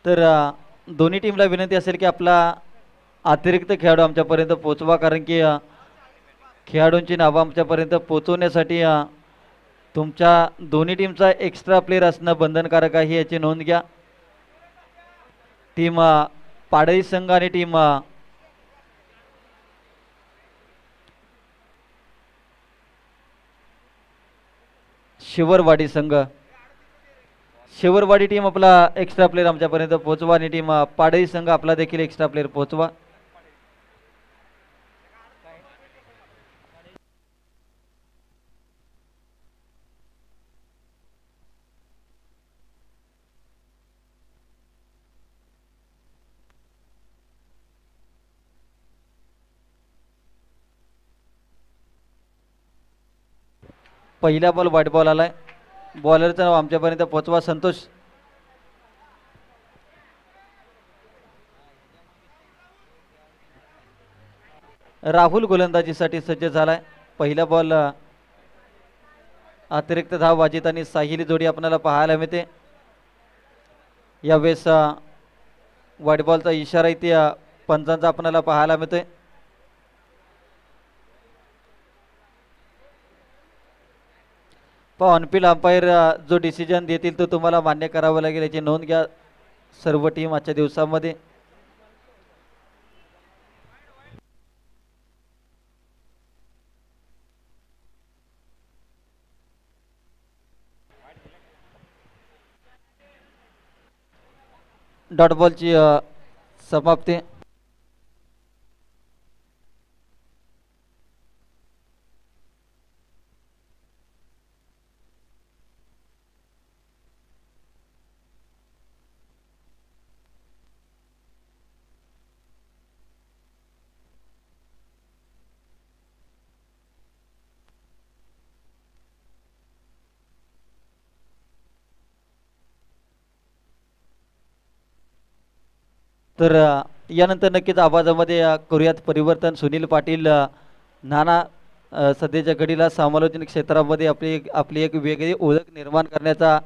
तर दोन्ही टीमला विनंती असेल की आपला अतिरिक्त खेळाडू आमच्यापर्यंत पोहोचवा, कारण की खेळाडूंची नावं आमच्यापर्यंत पोहोचवण्यासाठी तुमच्या दोन्ही टीमचा एक्स्ट्रा प्लेअर असणं बंधनकारक आहे, याची नोंद घ्या. टीम पाडळी संघ आणि टीम शिवरवाडी संघ, शिवरवाडी टीम आपला एक्स्ट्रा प्लेअर आमच्यापर्यंत पोहोचवा आणि टीम पाडळी संघ आपला देखील एक्स्ट्रा प्लेअर पोहोचवा. पहिला बॉल व्हाईट बॉल आलाय. बॉलरचं नाव आमच्यापर्यंत पोहोचवा. संतोष. राहुल गोलंदाजीसाठी सज्ज झालाय. पहिला बॉल अतिरिक्त धाव वाजित आणि साहिली जोडी आपल्याला पाहायला मिळते. यावेळेस व्हाईट बॉलचा इशारा इथे पंचांचा आपल्याला पाहायला मिळतोय. ऑनफिल्ड अंपायर जो डिसिजन देतील तो तुम्हाला मान्य करावा लागेल, याची नोंद घ्या सर्व टीम आजच्या दिवसामध्ये. डॉट बॉलची समाप्ती. तर यानंतर नक्कीच आवाजामध्ये करूयात परिवर्तन. सुनील पाटील नाना सध्याच्या घडीला समालोचन क्षेत्रामध्ये आपली एक वेगळी ओळख निर्माण करण्याचा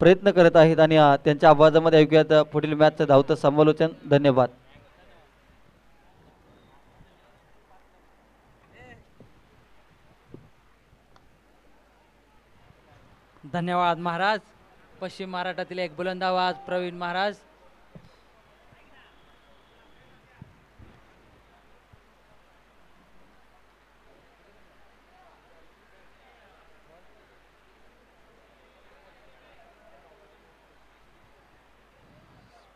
प्रयत्न करत आहेत आणि त्यांच्या आवाजामध्ये ऐकूयात पुढील मॅचचं धावतं समालोचन. धन्यवाद. धन्यवाद महाराज. पश्चिम महाराष्ट्रातील एक बुलंद आवाज प्रवीण महाराज.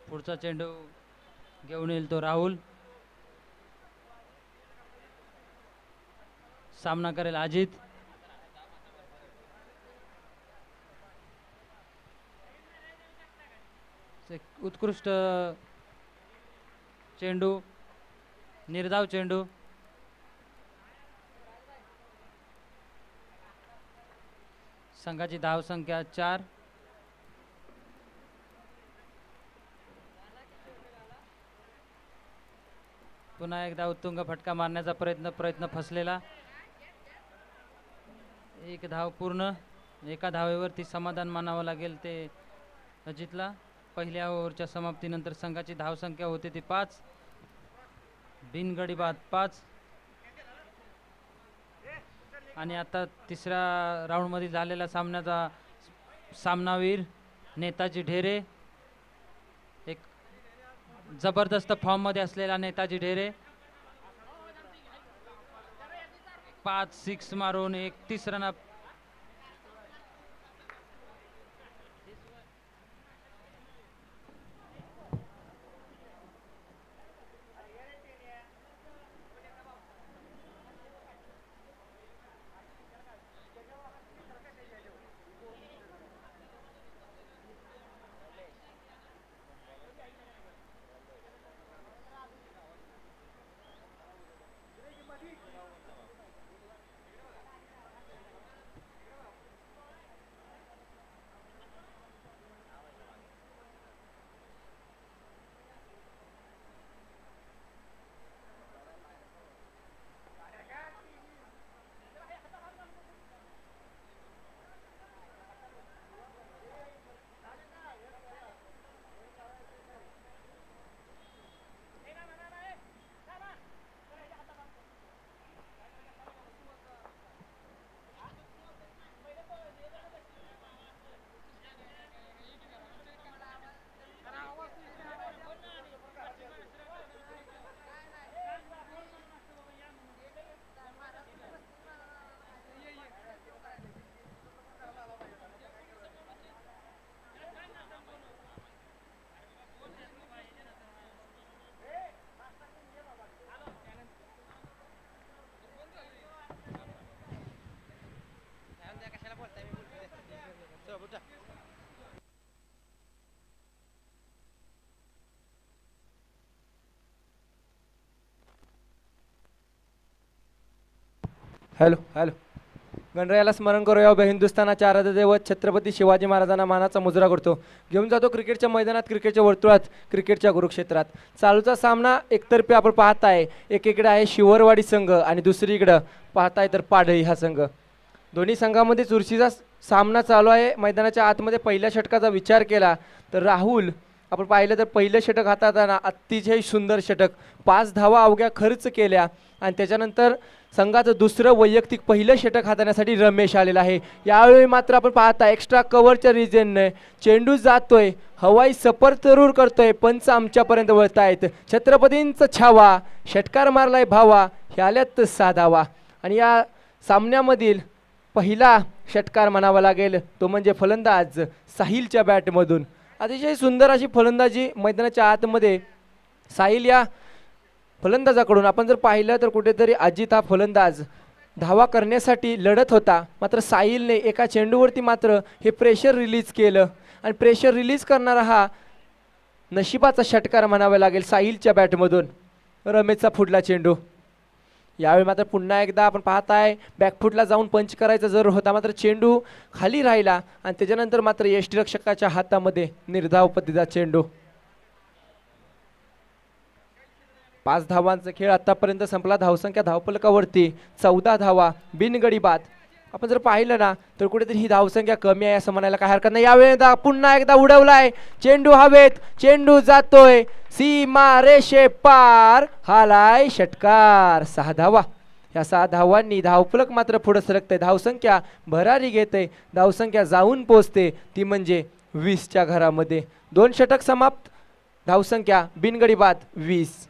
पुढचा चेंडू घेऊन येईल तो राहुल. सामना करेल अजित. उत्कृष्ट चेंडू, निर्धाव चेंडू. संघाची धाव संख्या 4. पुन्हा एकदा उत्तुंग फटका मारण्याचा प्रयत्न फसलेला. एक धाव पूर्ण. एका धावेवरती समाधान मानावं लागेल ते अजितला. पहिल्या ओव्हरच्या समाप्तीनंतर संघाची धावसंख्या होते ती 5. बिनगडी बाद 5. आणि आता तिसऱ्या राऊंडमध्ये झालेल्या सामन्याचा सामनावीर नेताजी ढेरे, एक जबरदस्त फॉर्ममध्ये असलेला नेताजी ढेरे 5-6 मारून 31 रन. हॅलो हॅलो गणरायाला स्मरण करूया उभ्या हिंदुस्थानाचे आराध्य दैवत छत्रपती शिवाजी महाराजांना मानाचा मुजरा करतो. घेऊन जातो क्रिकेटच्या मैदानात, क्रिकेटच्या वर्तुळात, क्रिकेटच्या कुरुक्षेत्रात. चालूचा सामना एकतर्फी आपण पाहताय. एकीकडे आहे शिवरवाडी संघ आणि दुसरीकडं पाहताय तर पाडळी हा संघ. दोन्ही संघामध्ये चुरशीचा सामना चालू आहे. मैदानाच्या आतमध्ये पहिल्या षटकाचा विचार केला तर राहुल आपण पाहिलं तर पहिलं षटक हाताळताना अतिशय सुंदर षटक, 5 धावा अवघ्या खर्च केल्या आणि त्याच्यानंतर संघाचं दुसरं वैयक्तिक पहिलं षटक हाताळण्यासाठी रमेश आलेला आहे. यावेळी मात्र आपण पाहता एक्स्ट्रा कव्हरच्या रिजनने चेंडू जातोय, हवाई सफर जरूर करतोय, पंच आमच्यापर्यंत वळतायत. छत्रपतींचा छावा, षटकार मारलाय भावा, ह्याल्यात 6 धावा. आणि या सामन्यामधील पहिला षटकार म्हणावा लागेल तो म्हणजे फलंदाज साहिलच्या बॅटमधून. अतिशय सुंदर अशी फलंदाजी मैदानाच्या आतमध्ये साहिल या फलंदाजाकडून आपण जर पाहिलं तर कुठेतरी अजित हा फलंदाज धावा करण्यासाठी लढत होता, मात्र साहिलने एका चेंडूवरती मात्र हे प्रेशर रिलीज केलं आणि प्रेशर रिलीज करणारा हा नशिबाचा षटकार म्हणावा लागेल साहिलच्या बॅटमधून. रमेशचा फुटला चेंडू. यावेळी मात्र पुन्हा एकदा आपण पाहताय बॅकफुटला जाऊन पंच करायचा जरूर होता, मात्र चेंडू खाली राहिला आणि त्याच्यानंतर मात्र यष्टीरक्षकाच्या हातामध्ये निर्धाव पद्धतीचा चेंडू. 5 धावांचा खेळ आतापर्यंत संपला. धावसंख्या धावफलकावरती 14 धावा, बिनगडी बाद. आपण जर पाहिलं ना तर कुठेतरी ही धावसंख्या कमी आहे असं म्हणायला काय हरकत नाही. यावेळी पुन्हा एकदा उडवलाय चेंडू हवेत, चेंडू जातोय सीमा रेषे पार, हालाय षटकार. 6 धावा. या 6 धावांनी धावफलक मात्र पुढे सरकते. धावसंख्या भरारी घेते, धावसंख्या जाऊन पोचते ती म्हणजे 20च्या घरामध्ये. 2 षटक समाप्त, धावसंख्या बिनगडी बाद 20.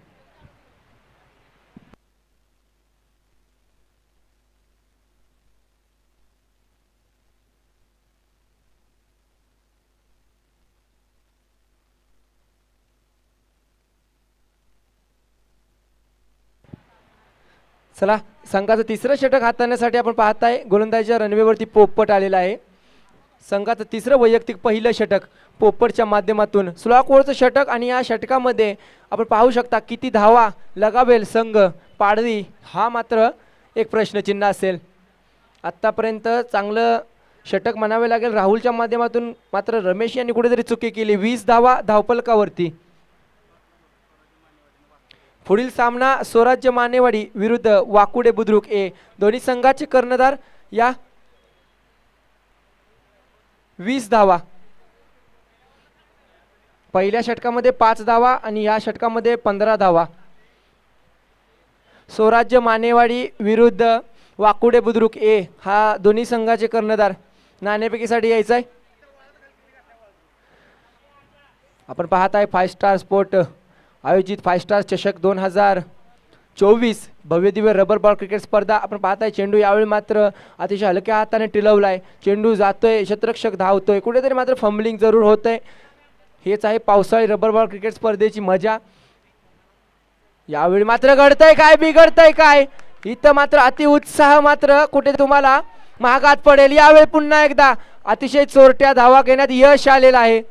चला संघाचं तिसरं षटक हाताळण्यासाठी आपण पाहताय गोलंदाजीच्या रनवेवरती पोपट आलेला आहे. संघाचं तिसरं वैयक्तिक पहिलं षटक पोपटच्या माध्यमातून स्लॉकवरचं षटक आणि या षटकामध्ये आपण पाहू शकता किती धावा लगावेल संघ पाडवी हा मात्र एक प्रश्नचिन्ह असेल. आत्तापर्यंत चांगलं षटक म्हणावे लागेल राहुलच्या माध्यमातून, मात्र रमेश यांनी कुठेतरी चुकी केली. 20 धावा धावफलकावरती. पुढील सामना स्वराज्य मानेवाडी विरुद्ध वाकुडे बुद्रुक ए. दोन्ही संघाचे कर्णधार या 20 धावा. पहिल्या षटकामध्ये 5 धावा आणि या षटकामध्ये 15 धावा. स्वराज्य मानेवाडी विरुद्ध वाकुडे बुद्रुक ए हा दोन्ही संघाचे कर्णधार. नाणेफेकीसाठी यायचं आहे. आपण पाहताय 5 स्टार स्पोर्ट आयोजित 5 स्टार चषक 2024 भव्य दिव्य रबर बॉल क्रिकेट स्पर्धा. आपण पाहताय चेंडू यावेळी मात्र अतिशय हलक्या हाताने टिलवलाय. चेंडू जातोय, क्षेत्ररक्षक धावतोय, कुठेतरी मात्र फंबलिंग जरूर होतंय. हेच आहे पावसाळी रबर बॉल क्रिकेट स्पर्धेची मजा. यावेळी मात्र घडतंय काय, बिघडतंय काय, इथं मात्र अति उत्साह मात्र कुठे तुम्हाला महागात पडेल. यावेळी पुन्हा एकदा अतिशय चोरट्या धावा घेण्यात यश आलेलं आहे.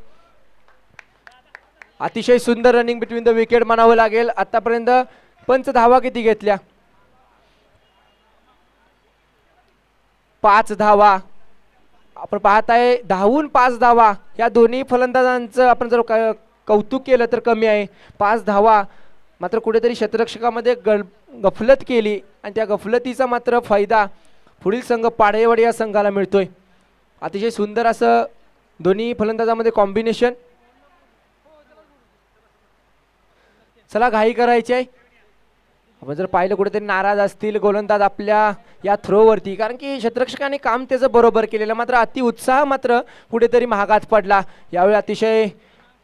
अतिशय सुंदर रनिंग बिटवीन द विकेट म्हणावं लागेल. आतापर्यंत पंच धावा किती घेतल्या? 5 धावा. आपण पाहताय धावून 5 धावा. या दोन्ही फलंदाजांचं आपण जर कौतुक केलं तर कमी आहे. 5 धावा मात्र कुठेतरी क्षेत्ररक्षकामध्ये गफलत केली आणि त्या गफलतीचा मात्र फायदा पुढील संघ पाडेवाडी या संघाला मिळतोय. अतिशय सुंदर असं दोन्ही फलंदाजामध्ये कॉम्बिनेशन. चला घाई करायची आहे. आपण जर पाहिलं कुठेतरी नाराज असतील गोलंदाज आपल्या या थ्रोवरती, कारण की क्षेत्ररक्षकाने काम त्याचं बरोबर केलेलं, मात्र अति उत्साह मात्र कुठेतरी महागात पडला. यावेळी अतिशय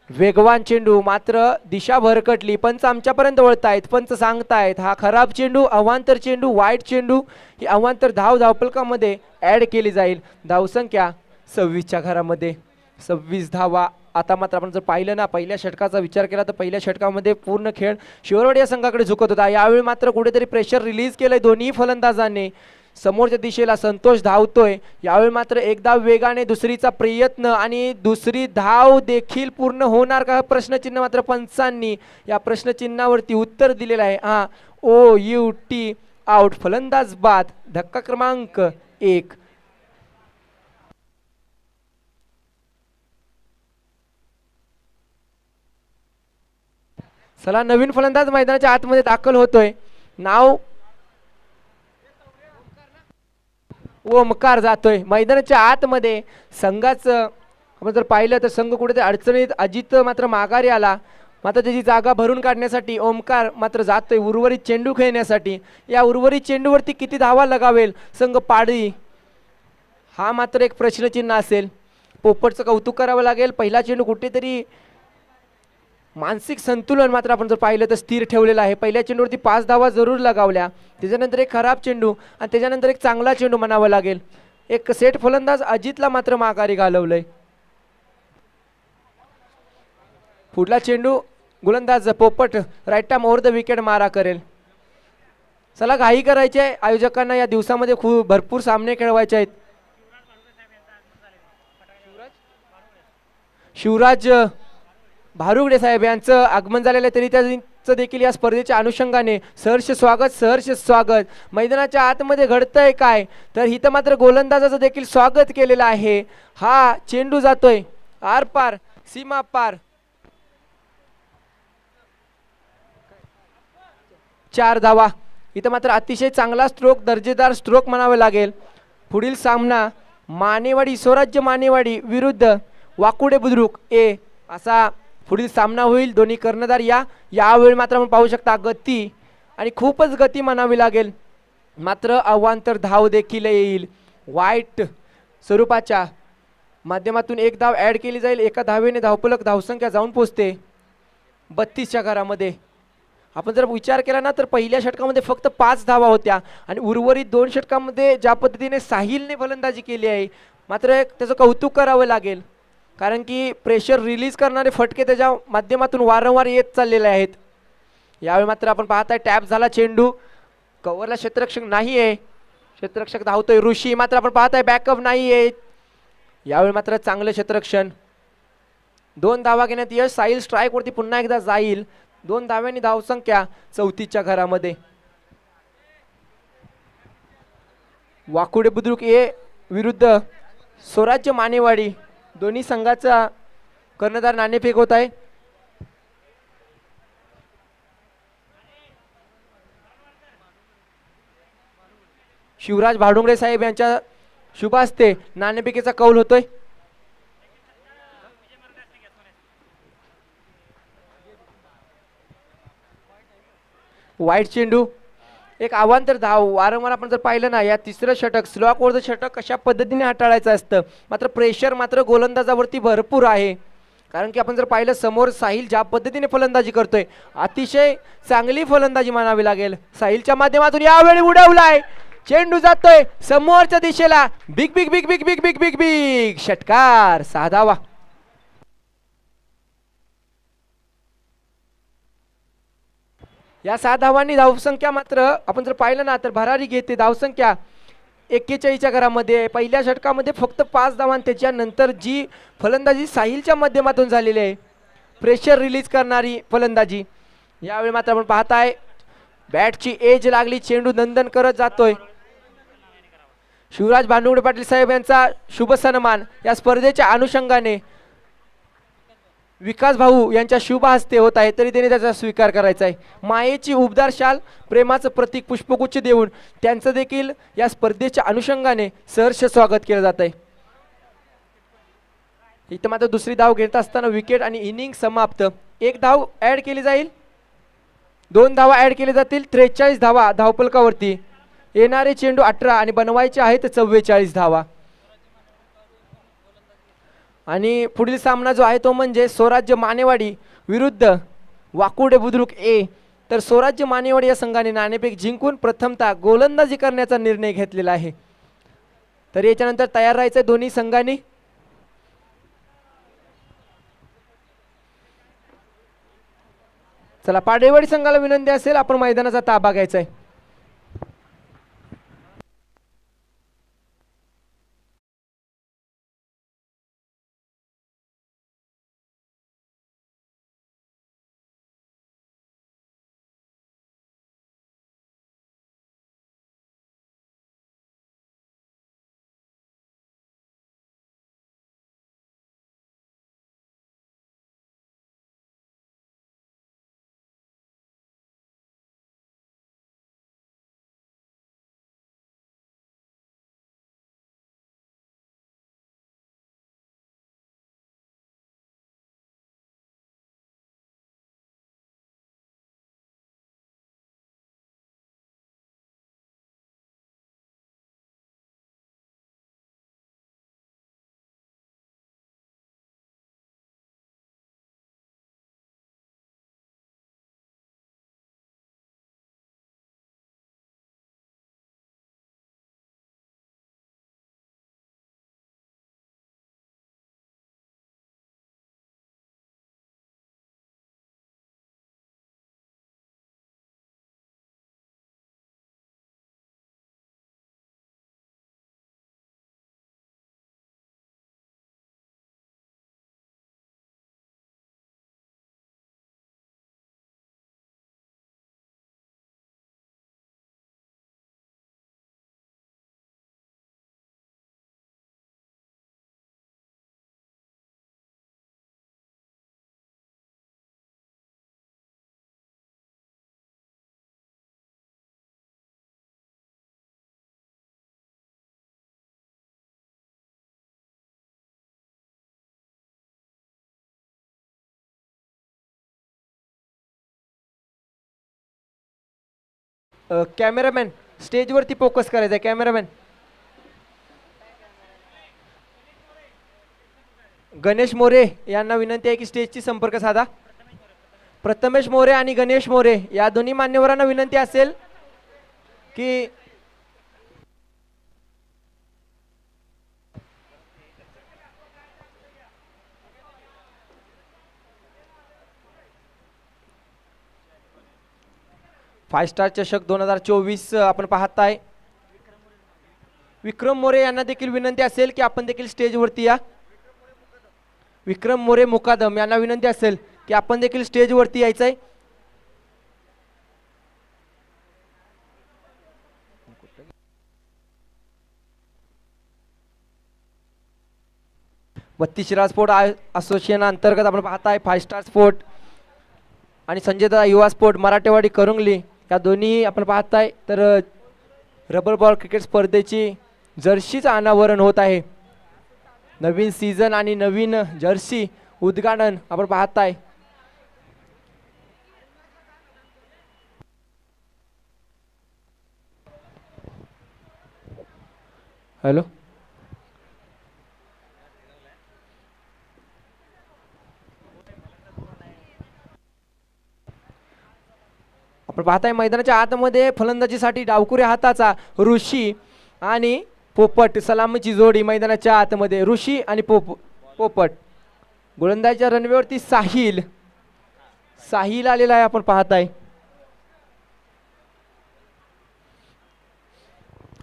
वेगवान चेंडू, मात्र दिशा भरकटली. पंच आमच्यापर्यंत वळतायत, पंच सांगतायत हा खराब चेंडू, अवांतर चेंडू, वाईट चेंडू. ही अवांतर धावफलकामध्ये ॲड केली जाईल. धावसंख्या 26च्या घरामध्ये 26 धावा. आता मात्र आपण जर पाहिलं ना पहिल्या षटकाचा विचार केला तर पहिल्या षटकामध्ये पूर्ण खेळ शिवरवाडी या संघाकडे झुकत होता. यावेळी मात्र कुठेतरी प्रेशर रिलीज केलंय दोन्ही फलंदाजांनी. समोरच्या दिशेला संतोष धावतोय. यावेळी मात्र एकदा वेगाने दुसरीचा प्रयत्न आणि दुसरी धाव देखील पूर्ण होणार का प्रश्नचिन्ह मात्र पंचांनी या प्रश्नचिन्हावरती उत्तर दिलेलं आहे. OUT आउट, फलंदाज बाद, धक्का क्रमांक 1. चला नवीन फलंदाज मैदानाच्या आतमध्ये दाखल होतोय. नाव ओमकार जातोय मैदानाच्या आतमध्ये. संघाचं आपण जर पाहिलं तर संघ कुठे अडचणीत, अजित मात्र माघारी आला. मात्र त्याची जागा भरून काढण्यासाठी ओमकार मात्र जातोय उर्वरित चेंडू खेळण्यासाठी. या उर्वरित चेंडूवरती किती धावा लगावेल संघ पाडी, हा मात्र एक प्रश्नचिन्ह असेल. पोपटचं कौतुक करावं लागेल. पहिला चेंडू कुठेतरी मानसिक संतुलन मात्र आपण जर पाहिलं तर स्थिर ठेवलेलं आहे. पहिल्या चेंडूवरती 5 धावा जरूर लगावल्या, त्याच्यानंतर एक खराब चेंडू आणि त्याच्यानंतर एक चांगला चेंडू म्हणावं लागेल. एक सेट फलंदाज अजितला मात्र माघारी घालवलंय. पुढला चेंडू गोलंदाज Popat right time over the wicket मारा करेल. चला घाई करायची आहे आयोजकांना. या दिवसामध्ये खूप भरपूर सामने खेळवायचे आहेत. शिवराज भारुगडे साहेब यांचं आगमन झालेलं आहे, तरी त्यांचं देखील या स्पर्धेच्या अनुषंगाने सहर्ष स्वागत. मैदानाच्या आतमध्ये घडतंय काय तर इथं मात्र गोलंदाजाचं देखील स्वागत केलेलं आहे. हा चेंडू जातोय आर पार, सीमा पार. 4 धावा. इथं मात्र अतिशय चांगला स्ट्रोक, दर्जेदार स्ट्रोक म्हणावे लागेल. पुढील सामना मानेवाडी, स्वराज्य मानेवाडी विरुद्ध वाकुडे बुद्रुक ए असा पुढील सामना होईल. दोन्ही कर्णधार यावेळी मात्र आपण पाहू शकता गती आणि खूपच गती म्हणावी लागेल. मात्र अवांतर धाव देखील येईल. वाईट स्वरूपाच्या माध्यमातून एक धाव ॲड केली जाईल. एका धावेने धावफलक धावसंख्या जाऊन पोहोचते 32च्या घरामध्ये. आपण जर विचार केला ना तर पहिल्या षटकामध्ये फक्त 5 धावा होत्या आणि उर्वरित 2 षटकामध्ये ज्या पद्धतीने साहिलने फलंदाजी केली आहे मात्र त्याचं कौतुक करावं लागेल. कारण की प्रेशर रिलीज करणारे फटके त्याच्या माध्यमातून वारंवार येत चाललेले आहेत. यावेळी मात्र आपण पाहताय टॅप झाला चेंडू, कव्हरला क्षेत्ररक्षक नाही आहे, क्षेत्ररक्षक धावतोय. ऋषी मात्र आपण पाहताय बॅकअप नाही आहे. यावेळी मात्र चांगलं क्षेत्ररक्षण. 2 धावा घेण्यात यश. साहिल स्ट्राईकवरती पुन्हा एकदा जाईल. 2 धाव्यांनी धावसंख्या 34च्या घरामध्ये. वाकुडे बुद्रुक ए विरुद्ध स्वराज्य मानेवाडी, दोन्ही संघाचा कर्णधार नाणेफेक होत आहे. शिवराज भाडुंगडे साहेब यांच्या शुभ हस्ते नाणेफेकीचा कौल होतोय. वाईट चेंडू, एक अवांतर धाव. वारंवार आपण जर पाहिलं ना या तिसरं षटक स्लॉक वरचं षटक कशा पद्धतीने हाताळायचं असतं. मात्र प्रेशर मात्र गोलंदाजावरती भरपूर आहे. कारण की आपण जर पाहिलं समोर साहिल ज्या पद्धतीने फलंदाजी करतोय, अतिशय चांगली फलंदाजी म्हणावी लागेल. साहिलच्या माध्यमातून यावेळी उडवलाय चेंडू, जातोय समोरच्या दिशेला. Big big big big big big big big षटकार. 6 धावा. या 6 धावांनी धावसंख्या मात्र आपण जर पाहिलं ना तर भरारी घेते. धावसंख्या 41च्या घरामध्ये. पहिल्या षटकामध्ये फक्त 5 धावा. त्याच्यानंतर जी फलंदाजी साहिलच्या माध्यमातून झालेली आहे, प्रेशर रिलीज करणारी फलंदाजी, यावेळी मात्र आपण पाहताय बॅटची एज लागली. चेंडू नंदन करत जातोय. शिवराज भांडुगडे पाटील साहेब यांचा शुभ सन्मान या स्पर्धेच्या अनुषंगाने विकास भाऊ यांच्या शुभ हस्ते होत आहे, तरी त्यांनी त्याचा स्वीकार करायचा आहे. मायेची उबदार शाल, प्रेमाचं प्रतीक पुष्पगुच्छ देऊन त्यांचं देखील या स्पर्धेच्या अनुषंगाने सहर्ष स्वागत केलं जात आहे. इथं मात्र दुसरी धाव घेत असताना विकेट आणि इनिंग समाप्त. 1 धाव ऍड केली जाईल, 2 धावा ऍड केली जातील. 43 धावा धावफलकावरती. येणारे चेंडू 18 आणि बनवायचे आहेत 44 धावा. आणि पुढील सामना जो आहे तो म्हणजे स्वराज्य मानेवाडी विरुद्ध वाकुडे बुद्रुक ए. तर स्वराज्य मानेवाडी या संघाने नाणेफेक जिंकून प्रथमतः गोलंदाजी करण्याचा निर्णय घेतलेला आहे. तर याच्यानंतर तयार राहायचं दोन्ही संघांनी. चला पाडेवाडी संघाला विनंती असेल आपण मैदानाचा ताबा घ्यायचा आहे. कॅमेरामॅन स्टेजवरती फोकस करायचा आहे. कॅमेरामॅन गणेश मोरे यांना विनंती आहे की स्टेजची संपर्क साधा. प्रथमेश मोरे आणि गणेश मोरे या दोन्ही मान्यवरांना विनंती असेल की फाय स्टार चषक 2024 आपण पाहताय. विक्रम मोरे यांना देखील विनंती असेल की आपण देखील स्टेजवरती या. विक्रम मोरे मुकादम यांना विनंती असेल की आपण देखील स्टेजवरती यायचंय. बत्तीसशिराज स्पोर्ट असोसिएशन अंतर्गत आपण पाहताय फाय स्टार स्पोर्ट आणि संजय दादा युवा स्पोर्ट मराठेवाडी करंगली या दोन्ही आपण पाहताय. तर रबर बॉल क्रिकेट स्पर्धेची जर्सीचं अनावरण होत आहे. नवीन सीझन आणि नवीन जर्सी उद्घाटन आपण पाहताय. हॅलो आपण पाहताय मैदानाच्या आतमध्ये फलंदाजीसाठी डावकुऱ्या हाताचा ऋषी आणि पोपट सलामीची जोडी मैदानाच्या आतमध्ये. ऋषी आणि पोपट. गोलंदाजीच्या रनवेवरती साहिल आलेला आहे आपण पाहताय.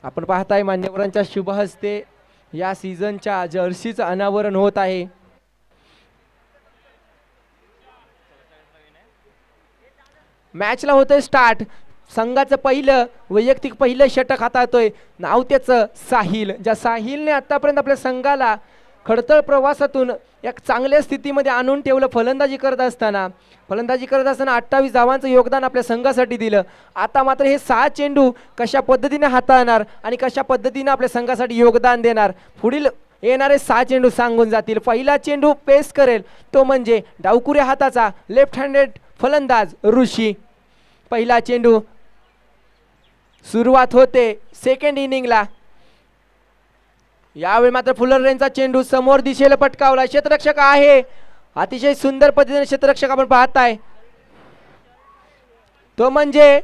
आपण पाहताय मान्यवरांच्या शुभ हस्ते या सीझनच्या जर्सीचं अनावरण होत आहे. मॅचला होतंय स्टार्ट. संघाचं पहिलं वैयक्तिक पहिलं षटक हाताळतोय. नाव त्याचं साहिल. ज्या साहिलने आतापर्यंत आपल्या संघाला खडतर प्रवासातून एक चांगल्या स्थितीमध्ये आणून ठेवलं. फलंदाजी करत असताना 28 धावांचं योगदान आपल्या संघासाठी दिलं. आता मात्र हे 6 चेंडू कशा पद्धतीने हाताळणार आणि कशा पद्धतीने आपल्या संघासाठी योगदान देणार पुढील येणारे 6 चेंडू सांगून जातील. पहिला चेंडू पेस करेल तो म्हणजे डावकुऱ्या हाताचा लेफ्ट हँडेड फलंदाज ऋषी. पहिला चेंडू सुरुवात होते सेकंड इनिंगला. यावेळी मात्र फुलर रेंजचा चेंडू समोर दिशेला पटकावला. क्षेत्ररक्षक आहे. अतिशय सुंदर पद्धतीने क्षेत्ररक्षक आपण पाहताय तो म्हणजे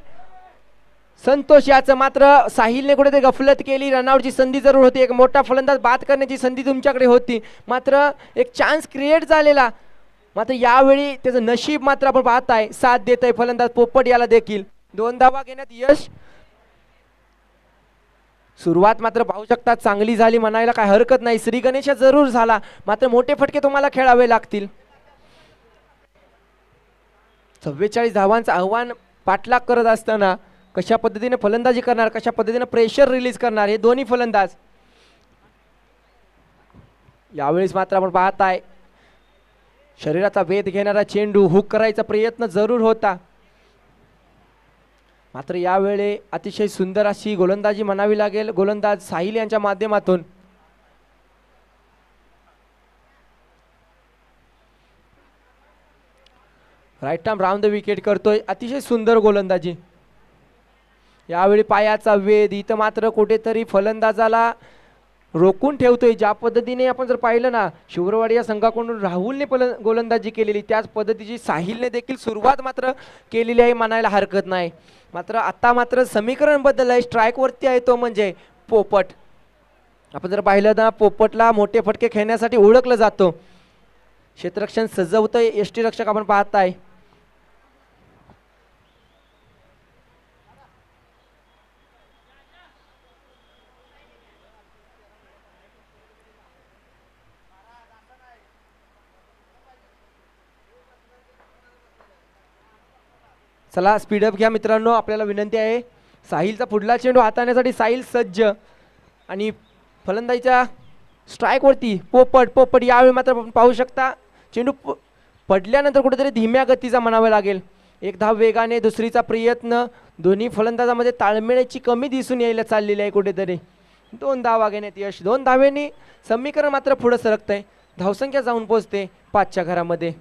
संतोष. याचं मात्र साहिलने कुठेतरी गफलत केली. रनआउटची संधी जरूर होती. एक मोठा फलंदाज बाद करण्याची संधी तुमच्याकडे होती. मात्र एक चान्स क्रिएट झालेला. मात्र यावेळी त्याचं नशीब मात्र आपण पाहताय साथ देत आहे. फलंदाज पोपट याला देखील 2 धावा घेण्यात यश. सुरुवात मात्र पाहू शकता चांगली झाली म्हणायला काय हरकत नाही. श्री गणेश जरूर झाला मात्र मोठे फटके तुम्हाला खेळावे लागतील. 44 धावांचं आव्हान पाठलाग करत असताना कशा पद्धतीने फलंदाजी करणार, कशा पद्धतीने प्रेशर रिलीज करणार हे दोन्ही फलंदाज. यावेळेस मात्र आपण पाहताय शरीराचा वेध घेणारा चेंडू हुक करायचा प्रयत्न जरूर होता. मात्र यावेळी अतिशय सुंदर अशी गोलंदाजी म्हणावी लागेल गोलंदाज साहिल यांच्या माध्यमातून. Right arm round the wicket करतोय. अतिशय सुंदर गोलंदाजी. यावेळी पायाचा वेध इथं मात्र कुठेतरी फलंदाजाला रोखून ठेवतोय. ज्या पद्धतीने आपण जर पाहिलं ना शिवरवाडी या संघाकडून राहुलने गोलंदाजी केलेली त्याच पद्धतीची साहिलने देखील सुरुवात मात्र केलेली आहे म्हणायला हरकत नाही. मात्र आता मात्र समीकरण बदललं आहे. स्ट्राईक वरती आहे तो म्हणजे पोपट. आपण जर पाहिलं ना पोपटला मोठे फटके खेळण्यासाठी ओळखलं जातो. क्षेत्ररक्षण सजवतोय यष्टीरक्षक आपण पाहताय. चला स्पीडअप घ्या मित्रांनो. आपल्याला विनंती आहे साहिलचा पुढला चेंडू हाताळण्यासाठी साहिल सज्ज आणि फलंदाजीच्या स्ट्राईक वरती पोपट. यावेळी मात्र आपण पाहू शकता चेंडू पडल्यानंतर कुठेतरी धीम्या गतीचा म्हणावा लागेल. एक धाव वेगाने दुसरीचा प्रयत्न. दोन्ही फलंदाजामध्ये ताळमेळाची कमी दिसून यायला चाललेली आहे कुठेतरी. 2 धावा घेण्यात यश. 2 धावेंनी समीकरण मात्र पुढे सरकतंय. धावसंख्या जाऊन पोहोचते 5च्या घरामध्ये.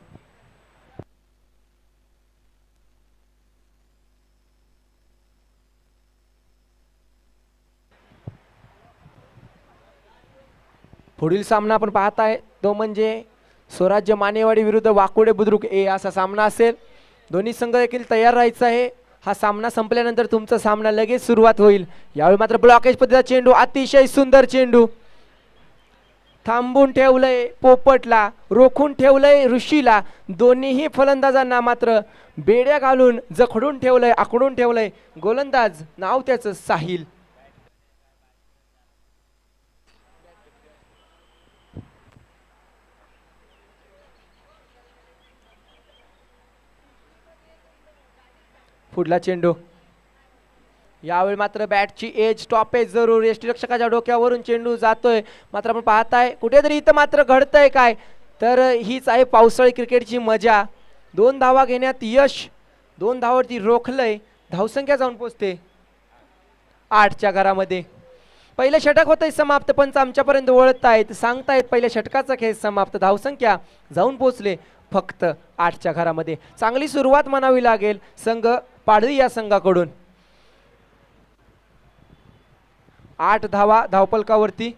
पुढील सामना आपण पाहताय तो म्हणजे स्वराज्य मानेवाडी विरुद्ध वाकोडे बुद्रुक ए असा सामना असेल. दोन्ही संघ देखील तयार राहायचं आहे. हा सामना संपल्यानंतर तुमचा सामना लगेच सुरुवात होईल. यावेळी मात्र ब्लॉकेज पद्धतीचा चेंडू, अतिशय सुंदर चेंडू, थांबून ठेवलंय पोपटला, रोखून ठेवलंय ऋषीला. दोन्हीही फलंदाजांना मात्र बेड्या घालून जखडून ठेवलंय, आखडून ठेवलंय. गोलंदाज नाव त्याचं साहिल. पुढला चेंडू, यावेळी मात्र बॅटची एज टॉप एज जरूर, यष्टीरक्षकाच्या डोक्यावरून चेंडू जातोय. मात्र आपण पाहताय कुठेतरी इथं मात्र घडतंय काय, तर हीच आहे पावसाळी क्रिकेटची मजा. 2 धावा घेण्यात यश, 2 धावावरती रोखलंय. धावसंख्या जाऊन पोचते 8च्या घरामध्ये. पहिलं षटक होतंय समाप्त. पंच आमच्यापर्यंत वळतायत, सांगतायत पहिल्या षटकाचा खेळ समाप्त. धावसंख्या जाऊन पोचले फक्त 8च्या घरामध्ये. चांगली सुरुवात म्हणावी लागेल संघ पाडळी या संघाकडून. 8 धावा धावपलकावरती.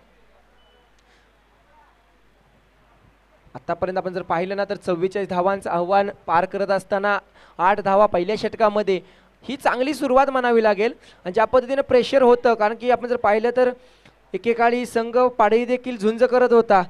आतापर्यंत आपण जर पाहिलं ना तर 44 धावांचं आव्हान पार करत असताना 8 धावा पहिल्या षटकामध्ये, ही चांगली सुरुवात म्हणावी लागेल. आणि ज्या पद्धतीने प्रेशर होतं, कारण की आपण जर पाहिलं तर एकेकाळी संघ पाडळी देखील झुंज करत होता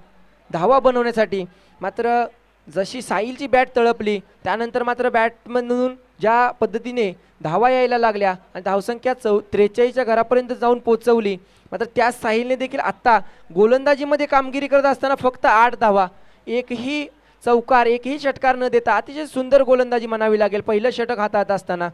धावा बनवण्यासाठी. मात्र जशी साहिलची बॅट तळपली त्यानंतर मात्र बॅटमधून ज्या पद्धतीने धावा यायला लागल्या आणि धावसंख्या 43च्या घरापर्यंत जाऊन पोचवली. मात्र त्या साहिलने देखील आत्ता गोलंदाजीमध्ये कामगिरी करत असताना फक्त 8 धावा, एकही चौकार, एकही षटकार न देता अतिशय सुंदर गोलंदाजी म्हणावी लागेल पहिलं षटक हातात असताना.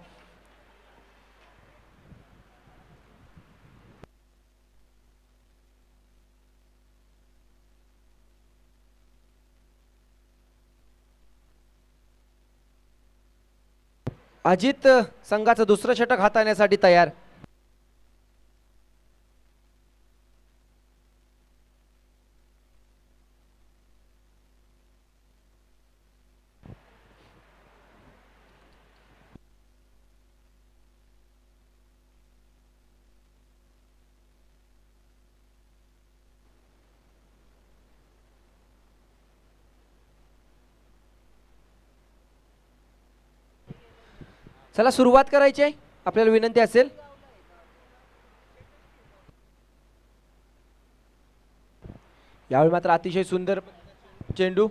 अजित संघाचं दुसरं षटक हाताळण्यासाठी तयार. चला सुरुवात करायची आहे. आपल्याला विनंती असेल यावेळी मात्र अतिशय सुंदर चेंडू,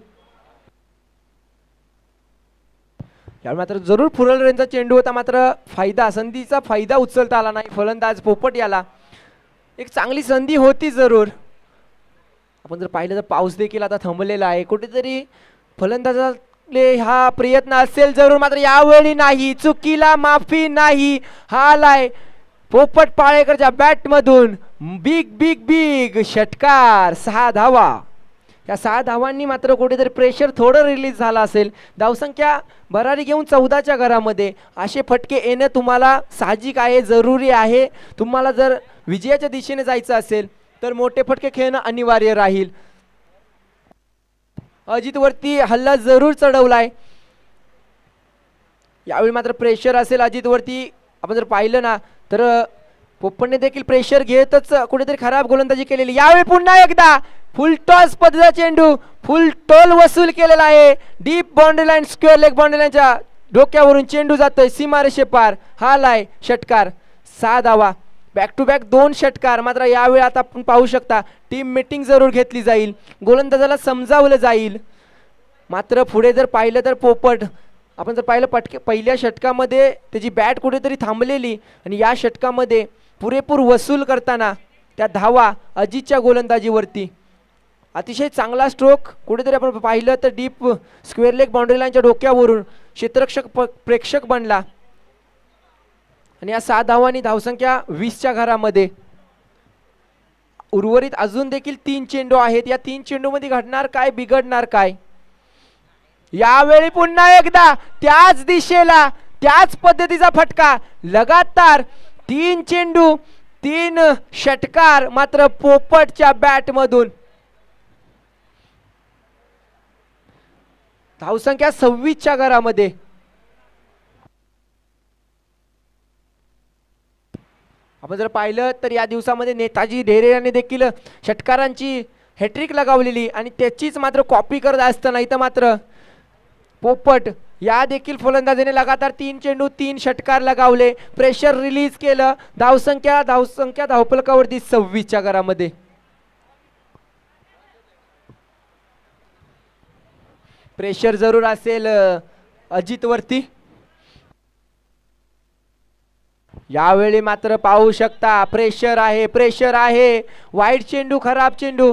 यावेळी मात्र जरूर फुरल रेंजचा चेंडू होता. मात्र फायदा, संधीचा फायदा उचलता आला नाही फलंदाज पोपट याला. एक चांगली संधी होती जरूर. आपण जर पाहिलं तर पाऊस देखील आता थांबलेला आहे. कुठेतरी फलंदाजा हा प्रयत्न असेल जरूर, मात्र यावेळी नाही, चुकीला माफी नाही. हा आलाय पोपट पाळेकरच्या बॅट मधून बिग बिग बिग षटकार, 6 धावा. या 6 धावांनी मात्र कुठेतरी प्रेशर थोडं रिलीज झाला असेल. धावसंख्या भरारी घेऊन 14च्या घरामध्ये असे फटके येणं तुम्हाला साहजिक आहे, जरुरी आहे. तुम्हाला जर विजयाच्या दिशेने जायचं असेल तर मोठे फटके खेळणं अनिवार्य राहील. अजित वरती हल्ला जरूर चढवलाय. यावेळी मात्र प्रेशर असेल अजित वरती. आपण जर पाहिलं ना तर पोपटने देखील प्रेशर घेतच कुठेतरी खराब गोलंदाजी केलेली. यावेळी पुन्हा एकदा फुल टॉस पद्धतीचा चेंडू, फुल टोल वसूल केलेला आहे. Deep boundary line, square leg boundary लाईनच्या डोक्यावरून चेंडू जातोय सीमारेषे पार. हा लाय षटकार, 6 धावा. बॅक टू बॅक 2 षटकार. मात्र यावेळी आता आपण पाहू शकता टीम मीटिंग जरूर घेतली जाईल, गोलंदाजाला समजावलं जाईल. मात्र पुढे जर पाहिलं तर पोपट, आपण जर पाहिलं पहिल्या षटकामध्ये त्याची बॅट कुठेतरी थांबलेली आणि या षटकामध्ये पुरेपूर वसूल करताना त्या धावा अजितच्या गोलंदाजीवरती. अतिशय चांगला स्ट्रोक कुठेतरी आपण पाहिलं तर डीप स्क्वेअर लेग बाउंड्री लाईनच्या डोक्यावरून क्षेत्ररक्षक प्रेक्षक बनला आणि या 6 धावांनी धावसंख्या 20च्या घरामध्ये. उर्वरित अजून देखील 3 चेंडू आहेत. या 3 चेंडूमध्ये घडणार काय, बिघडणार काय. यावेळी पुन्हा एकदा त्याच दिशेला त्याच पद्धतीचा फटका. लगातार 3 चेंडू 3 षटकार मात्र पोपटच्या बॅट मधून. धावसंख्या 26च्या घरामध्ये. आपण जर पाहिलं तर या दिवसामध्ये नेताजी ढेरे यांनी देखील षटकारांची हॅट्रिक लगावलेली आणि त्याचीच मात्र कॉपी करत असताना इथं मात्र पोपट या देखील फलंदाजीने लगातार 3 चेंडू 3 षटकार लगावले. प्रेशर रिलीज केलं. धावसंख्या धावफलकावरती 26च्या घरामध्ये. प्रेशर जरूर असेल अजित वरती. यावेळी मात्र पाहू शकता प्रेशर आहे. वाईट चेंडू, खराब चेंडू.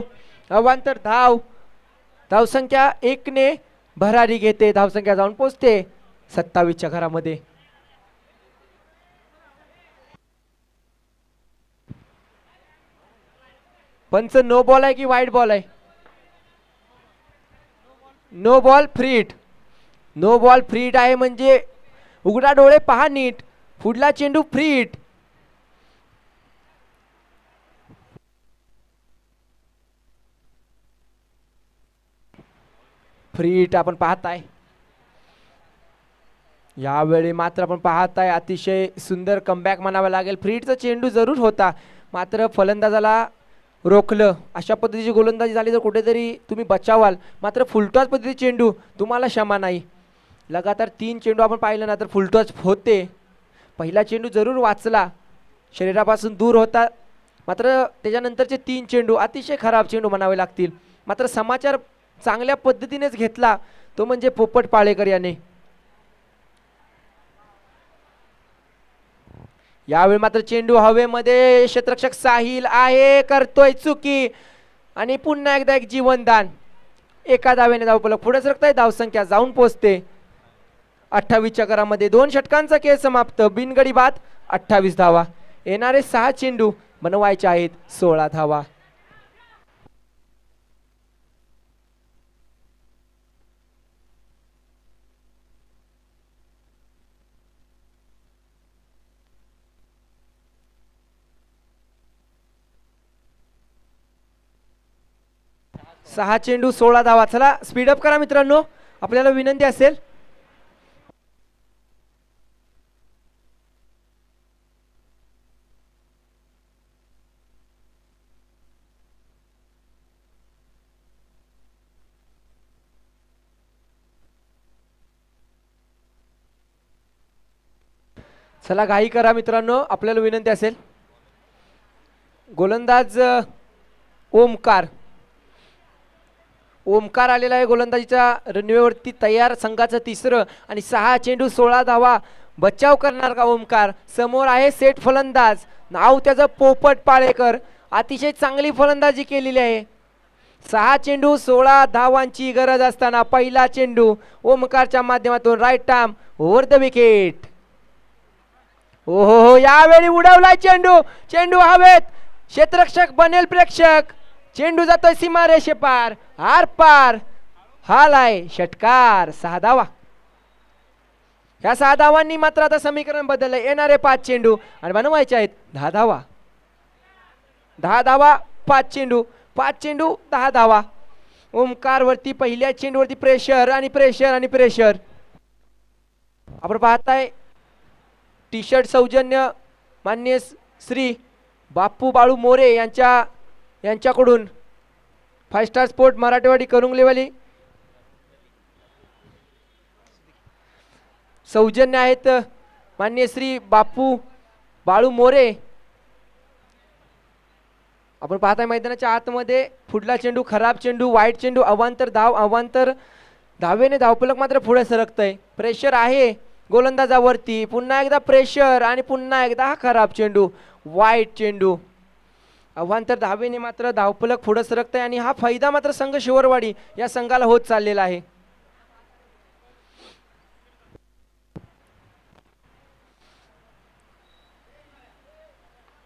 अवांतर धावसंख्या 1 ने भरारी घेते. धावसंख्या जाऊन पोहोचते 27च्या घरामध्ये. पंच नो बॉल आहे की वाईट बॉल आहे? No ball free hit. No ball free hit आहे म्हणजे उघडा डोळे पहा नीट. पुढला चेंडू फ्रीट. फ्रीट आपण पाहताय. यावेळी मात्र आपण पाहताय अतिशय सुंदर कमबॅक म्हणावा लागेल. फ्रीटचा चेंडू जरूर होता मात्र फलंदाजाला रोखलं. अशा पद्धतीची गोलंदाजी झाली तर कुठेतरी तुम्ही बचावाल. मात्र फुलटॉस पद्धती चेंडू तुम्हाला क्षमा नाही. लगातार 3 चेंडू आपण पाहिलं ना तर फुलटॉस होते. पहिला चेंडू जरूर वाचला, शरीरापासून दूर होता. मात्र त्याच्यानंतरचे 3 चेंडू अतिशय खराब चेंडू म्हणावे लागतील. मात्र समाचार चांगल्या पद्धतीनेच घेतला तो म्हणजे पोपट पाळेकर याने. यावेळी मात्र चेंडू हवेमध्ये. क्षेत्ररक्षक साहिल आहे, करतोय चुकी आणि पुन्हा एकदा एक जीवनदान. एका धावेने धावफलक पुढे सरकताय. धावसंख्या जाऊन पोहोचते 28च्या घरामध्ये. 2 षटकांचा खेळ समाप्त. बिनगडी बाद 28 धावा. येणारे 6 चेंडू बनवायचे आहेत 16 धावा. सहा चेंडू 16 धावा. चला स्पीडअप करा मित्रांनो, आपल्याला विनंती असेल. चला घाई करा मित्रांनो, आपल्याला विनंती असेल. गोलंदाज ओमकार आलेला आहे गोलंदाजीच्या रणवेवरती तयार. संघाचं तिसरं आणि 6 चेंडू 16 धावा. बचाव करणार का ओमकार? समोर आहे सेट फलंदाज, नाव त्याचं पोपट पाळेकर. अतिशय चांगली फलंदाजी केलेली आहे. 6 चेंडू 16 धावांची गरज असताना पहिला चेंडू ओमकारच्या माध्यमातून right arm over the wicket. हो यावेळी उडवलाय चेंडू हवेत. क्षेत्ररक्षक बनेल प्रेक्षक. चेंडू जातोय सीमारेषे पार, आर पार. हालाय षटकार. 6 धावा. ह्या 6 धावांनी मात्र आता समीकरण बदललं. येणारे 5 चेंडू आणि बनवायचे आहेत 10 धावा. 10 धावा 5 चेंडू. 5 चेंडू 10 धावा. ओमकार वरती पहिल्या चेंडूवरती प्रेशर आणि प्रेशर आणि प्रेशर. आपण पाहताय टी शर्ट सौजन्य माननीय श्री बापू बाळू मोरे यांच्याकडून 5 स्टार स्पोर्ट मराठवाडी करुंगलेवाली सौजन्य आहेत माननीय श्री बापू बाळू मोरे. आपण पाहताय मैदानाच्या आतमध्ये पुढला चेंडू खराब चेंडू, वाईट चेंडू, अवांतर धावेने धावफलक मात्र पुढे सरकतय. प्रेशर आहे गोलंदाजावरती. पुन्हा एकदा प्रेशर आणि पुन्हा एकदा हा खराब चेंडू, वाईट चेंडू. अवांतर धावेने मात्र धावफलक पुढे सरकतय आणि हा फायदा मात्र संघ शिवरवाडी या संघाला होत चाललेला आहे.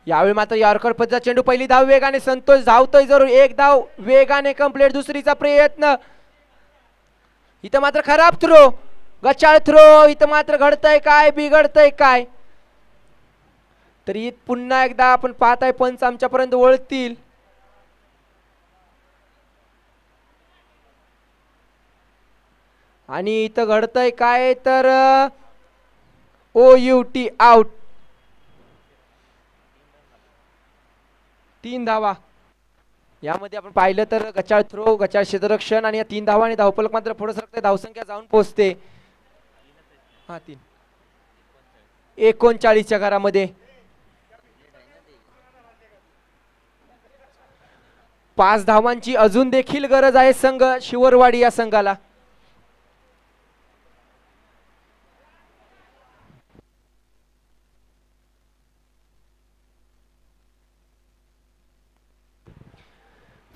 यावेळी मात्र यॉर्कर पद्धतीचा चेंडू. पहिली धाव वेगाने. संतोष धावतोय जरूर. 1 धाव वेगाने कंप्लीट. दुसरीचा प्रयत्न. इथं मात्र खराब थ्रो, गचाळ थ्रो. इथं मात्र घडतंय काय, बिघडतंय काय. तरी पुन्हा एकदा आपण पाहताय पंच आमच्यापर्यंत वळतील. आणि इथं घडतंय काय तर OUT आउट. 3 धावा. यामध्ये आपण पाहिलं तर गचाळ थ्रो, गचाळ क्षेत्ररक्षण आणि या 3 धावा आणि धावफलक मात्र पुढे सरकते, धावसंख्या जाऊन पोहोचते 39च्या घरामध्ये. 5 धावांची अजून देखील गरज आहे संघ शिवरवाडी या संघाला.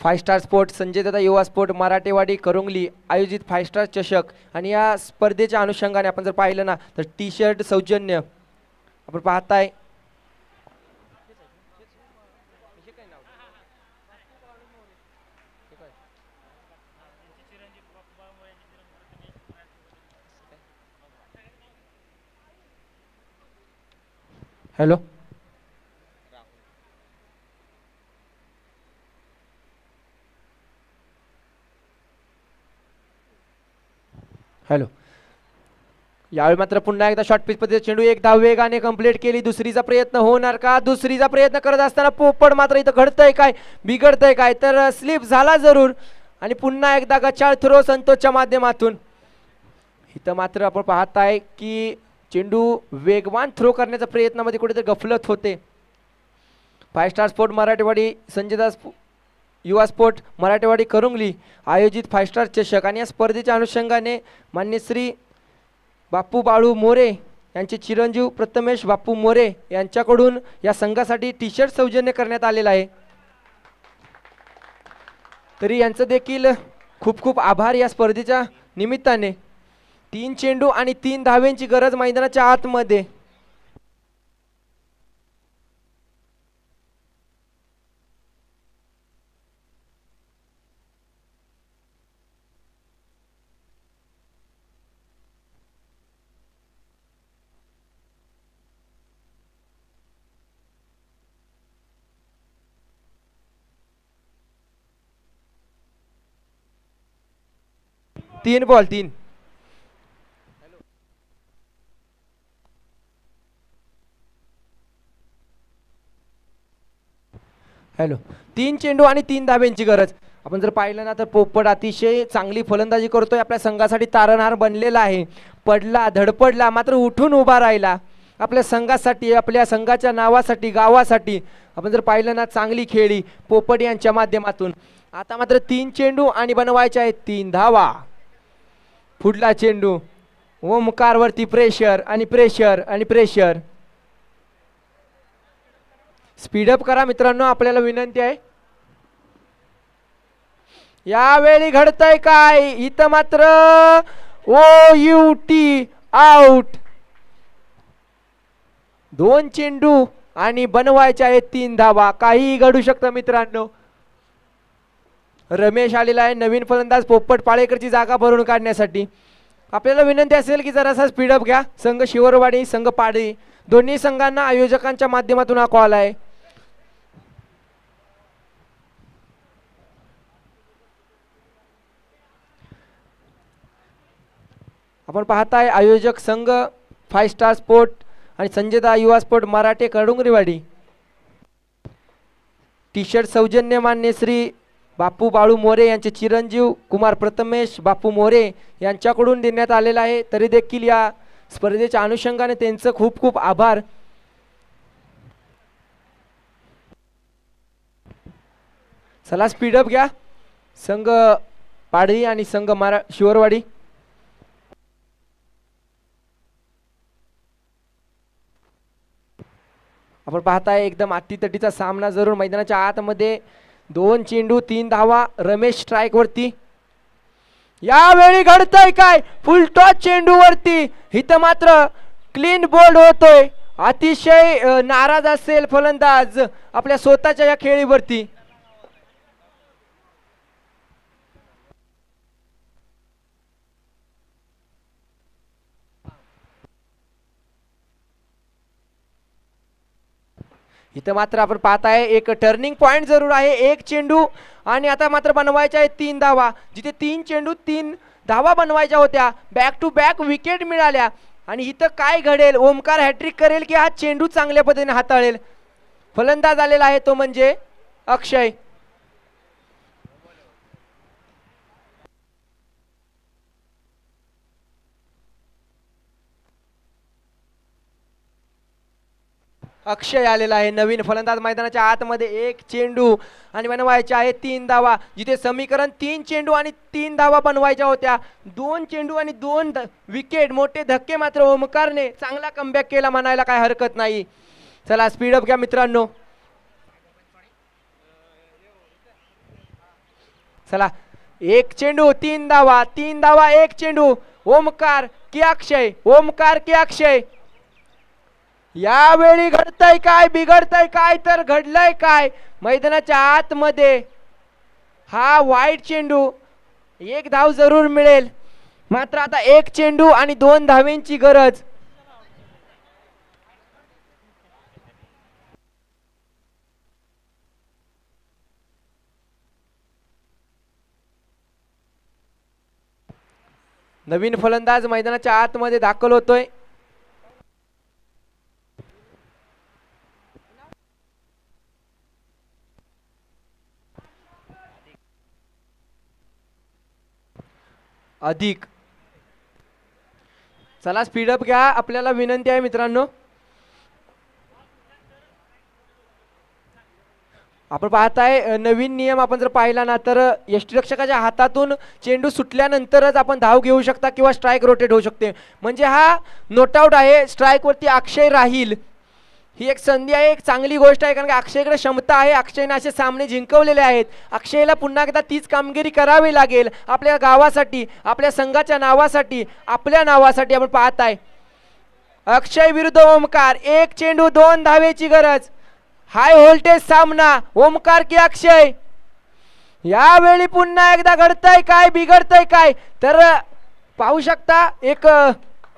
फाय स्टार स्पोर्ट, संजय दादा युवा स्पोर्ट, मराठेवाडी करुंगली आयोजित 5 स्टार चषक आणि या स्पर्धेच्या अनुषंगाने आपण जर पाहिलं ना तर टी शर्ट सौजन्य आपण पाहताय. हॅलो हॅलो यावेळी मात्र पुन्हा एकदा शॉर्ट पिच पद्धतीने चेंडू एक धाव वेगाने कंप्लीट केली. दुसरीचा प्रयत्न होणार का? दुसरीचा प्रयत्न करत असताना पोपट मात्र इथं घडतंय काय बिघडतंय काय तर स्लिप झाला जरूर आणि पुन्हा एकदा गचाळ थ्रो संतोषच्या माध्यमातून. इथं मात्र आपण पाहताय की चेंडू वेगवान थ्रो करण्याच्या प्रयत्नामध्ये कुठेतरी गफलत होते. 5 स्टार स्पोर्ट मराठेवाडी, संजय दास युवा स्पोर्ट मराठेवाडी करुंगली आयोजित 5 स्टार चषक आणि या स्पर्धेच्या अनुषंगाने मान्य श्री बापू बाळू मोरे यांचे चिरंजीव प्रथमेश बापू मोरे यांच्याकडून या संघासाठी टी शर्ट सौजन्य करण्यात आलेला आहे. तरी यांचं देखील खूप खूप आभार या स्पर्धेच्या निमित्ताने. 3 चेंडू आणि 3 धावेंची गरज मैदानाच्या आतमध्ये. तीन बॉल 3. हॅलो 3 चेंडू आणि 3 धाब्यांची गरज. आपण जर पाहिलं ना तर पोपट अतिशय चांगली फलंदाजी करतोय, आपल्या संघासाठी तारणहार बनलेला आहे. पडला धडपडला मात्र उठून उभा राहिला आपल्या संघासाठी, आपल्या संघाच्या नावासाठी, गावासाठी. आपण जर पाहिलं ना चांगली खेळी पोपट यांच्या माध्यमातून. आता मात्र 3 चेंडू आणि बनवायचे आहेत 3 धावा. पुढला चेंडू ओमकारवरती प्रेशर आणि प्रेशर आणि प्रेशर. स्पीडअप करा मित्रांनो, आपल्याला विनंती आहे. यावेळी घडतंय काय इथं मात्र OUT आउट. 2 चेंडू आणि बनवायचे आहेत 3 धावा. काही घडू शकतं मित्रांनो. रमेश आलेला आहे नवीन फलंदाज पोपट पाळेकरची जागा भरून काढण्यासाठी. आपल्याला विनंती असेल की जरासा स्पीडअप घ्या. संघ शिवरवाडी, संघ पाडळी दोन्ही संघांना आयोजकांच्या माध्यमातून हा कॉल आहे. आपण पाहताय आयोजक संघ 5 स्टार स्पोर्ट आणि संजय दा युवा स्पोर्ट मराठे कडुंगरीवाडी. टी शर्ट सौजन्य मान्य श्री बापू बाळू मोरे यांचे चिरंजीव कुमार प्रथमेश बापू मोरे यांच्याकडून देण्यात आलेला आहे. तरी देखील या स्पर्धेच्या अनुषंगाने त्यांचं खूप खूप आभार. चला स्पीडअप घ्या संघ पाडळी आणि संघ शिवरवाडी. आपण पाहताय एकदम अटीतटीचा सामना जरूर मैदानाच्या आतमध्ये. 2 चेंडू 3 धावा. रमेश स्ट्राइक वरती. यावेळी घडतंय काय फुल टॉस चेंडू वरती. इथं मात्र क्लीन बोल्ड होतोय. अतिशय नाराज असेल फलंदाज आपल्या स्वतःच्या या खेळीवरती. इथं मात्र आपण पाहताय एक टर्निंग पॉइंट जरूर आहे. 1 चेंडू आणि आता मात्र बनवायच्या आहेत 3 धावा. जिथे 3 चेंडू 3 धावा बनवायच्या होत्या बॅक टू बॅक विकेट मिळाल्या. आणि इथं काय घडेल, ओमकार हॅट्रिक करेल की हा चेंडू चांगल्या पद्धतीने हाताळेल. फलंदाज आलेला आहे तो म्हणजे अक्षय. अक्षय आलेला आहे. नवीन फलंदाज मैदानाच्या आतमध्ये. एक चेंडू आणि बनवायचे आहे 3 धावा. जिथे समीकरण 3 चेंडू आणि 3 धावा बनवायच्या होत्या. 2 चेंडू आणि 2 विकेट. मोठे धक्के मात्र ओमकारने चांगला कमबॅक केला म्हणायला काय हरकत नाही. चला स्पीडअप घ्या मित्रांनो. चला एक चेंडू 3 धावा. 3 धावा 1 चेंडू. ओमकार की अक्षय. ओमकार की अक्षय. यावेळी घडतंय काय बिघडतंय काय तर घडलंय काय. मैदानाच्या आतमध्ये हा वाईट चेंडू. 1 धाव जरूर मिळेल मात्र आता 1 चेंडू आणि 2 धावेंची गरज. नवीन फलंदाज मैदानाच्या आतमध्ये दाखल होतोय. अधिक. चला स्पीडअप घ्या. आपल्याला विनंती आहे मित्रांनो. आपण पाहताय नवीन नियम आपण जर पाहिला ना तर यष्टिरक्षकाच्या हातातून चेंडू सुटल्यानंतरच आपण धाव घेऊ शकता किंवा स्ट्राईक रोटेट होऊ शकते. म्हणजे हा नॉट आउट आहे. स्ट्राईक वरती अक्षय राहील. ही एक संधी आहे. एक चांगली गोष्ट आहे कारण की अक्षयकडे क्षमता आहे. अक्षयने असे सामने जिंकवलेले आहेत. अक्षयला पुन्हा एकदा तीच कामगिरी करावी लागेल आपल्या गावासाठी, आपल्या संघाच्या नावासाठी, आपल्या नावासाठी. आपण पाहताय अक्षय विरुद्ध ओमकार. 1 चेंडू 2 धावेची गरज. हाय व्होल्टेज सामना. ओमकार की अक्षय. यावेळी पुन्हा एकदा घडतंय काय बिघडतंय काय तर पाहू शकता एक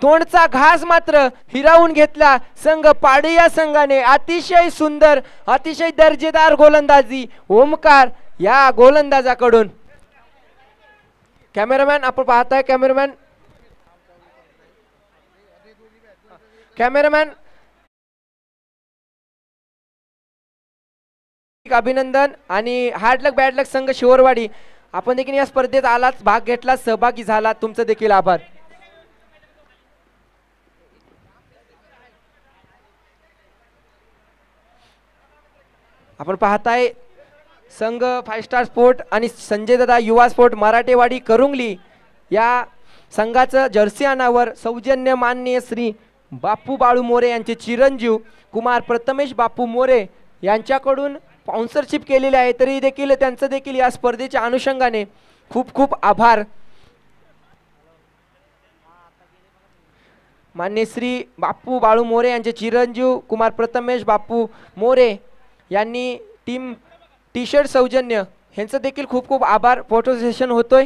तोंडचा घास मात्र हिरावून घेतला संघ पाडी या संघाने. अतिशय सुंदर अतिशय दर्जेदार गोलंदाजी ओमकार या गोलंदाजाकडून. कॅमेरामॅन आपण पाहताय. कॅमेरामॅन अभिनंदन आणि हार्ड लक बॅड लक संघ शिवरवाडी. आपण देखील या स्पर्धेत आलात, भाग घेतला, सहभागी झालात. तुमचं देखील आभार. आपण पाहताय संघ 5 स्टार स्पोर्ट आणि संजय दादा युवा स्पोर्ट मराठेवाडी करुंगली या संघाचं जर्सी अनावर सौजन्य माननीय श्री बापू बाळू मोरे यांचे चिरंजीव कुमार प्रथमेश बापू मोरे यांच्याकडून स्पॉन्सरशिप केलेले आहे. तरी देखील त्यांचं देखील या स्पर्धेच्या अनुषंगाने खूप खूप आभार. मान्य श्री बापू बाळू मोरे यांचे चिरंजीव कुमार प्रथमेश बापू मोरे यांनी टीम टी शर्ट सौजन्य यांचं देखील खूप खूप आभार. फोटो सेशन होतोय.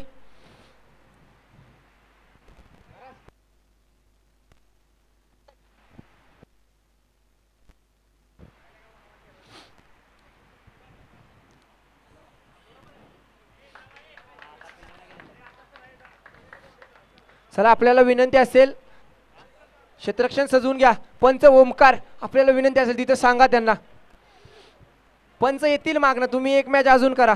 चला आपल्याला विनंती असेल क्षेत्ररक्षण सजवून घ्या. पंच ओमकार आपल्याला विनंती असेल तिथे सांगा त्यांना. पंच येतील मागणं. तुम्ही एक मॅच अजून करा.